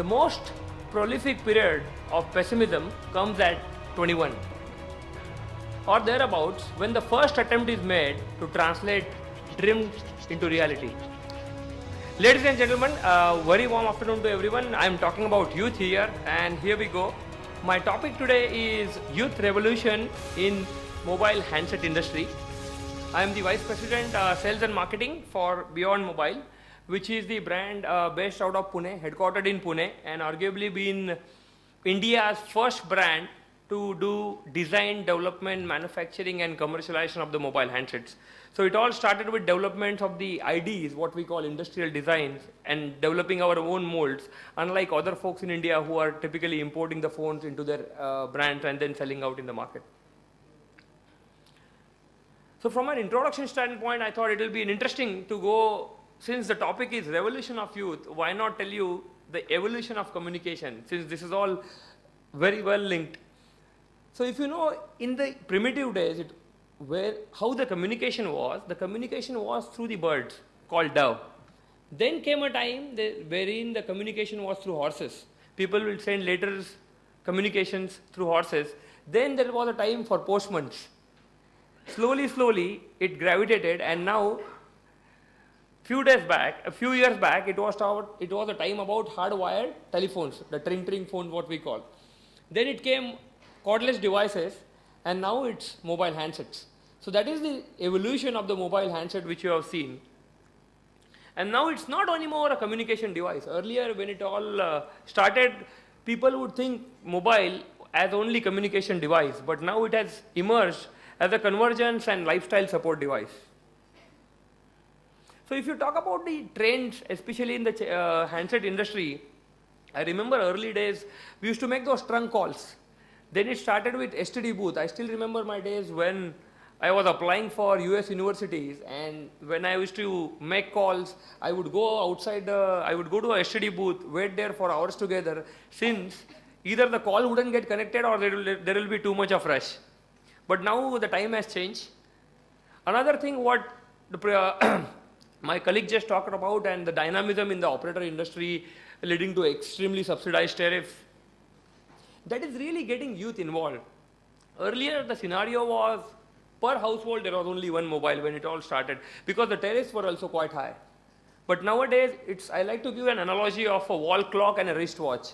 most prolific period of pessimism comes at 21 or thereabouts, when the first attempt is made to translate dreams into reality. Ladies and gentlemen, very warm afternoon to everyone. I am talking about youth here, and here we go. My topic today is youth revolution in mobile handset industry. I am the Vice President Sales and Marketing for Beyond Mobile, which is the brand based out of Pune, headquartered in Pune, and arguably been India's first brand to do design, development, manufacturing and commercialization of the mobile handsets. So it all started with development of the IDs, what we call industrial designs, and developing our own molds, unlike other folks in India who are typically importing the phones into their brands and then selling out in the market. So from an introduction standpoint, I thought it will be interesting to go, since the topic is revolution of youth, why not tell you the evolution of communication, since this is all very well linked. So if you know, in the primitive days, how the communication was through the birds called dove. Then came a time wherein the communication was through horses. People will send letters, communications through horses. Then there was a time for postmen. Slowly, it gravitated, and now, a few years back, it was a time about hardwired telephones, the tring phone, what we call. Then it came cordless devices, and now it's mobile handsets. So that is the evolution of the mobile handset which you have seen. And now it's not anymore a communication device. Earlier, when it all started, people would think mobile as only communication device, but now it has emerged as a convergence and lifestyle support device. So if you talk about the trends, especially in the handset industry, I remember early days, we used to make those trunk calls. Then it started with STD booth. I still remember my days when I was applying for US universities, and when I used to make calls, I would go outside, I would go to a STD booth, wait there for hours together, since either the call wouldn't get connected or there will be too much of rush. But now the time has changed. Another thing what my colleague just talked about, and the dynamism in the operator industry leading to extremely subsidized tariff, that is really getting youth involved. Earlier, the scenario was per household there was only one mobile when it all started, because the tariffs were also quite high. But nowadays, I like to give an analogy of a wall clock and a wristwatch.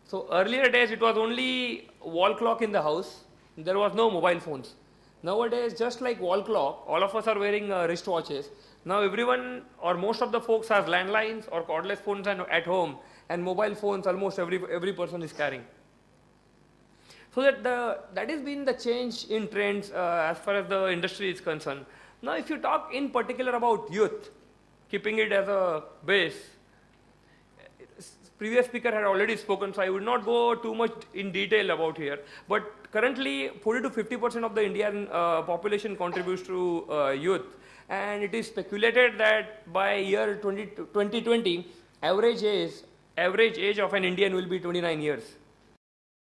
So earlier days, it was only wall clock in the house. There was no mobile phones. Nowadays, just like wall clock, all of us are wearing wristwatches. Now everyone or most of the folks have landlines or cordless phones at home, and mobile phones almost every person is carrying. So that has been the change in trends as far as the industry is concerned. Now if you talk in particular about youth, keeping it as a base, previous speaker had already spoken, so I would not go too much in detail about here. But currently 40 to 50% of the Indian population contributes to youth. And it is speculated that by year 2020, average age of an Indian will be 29 years.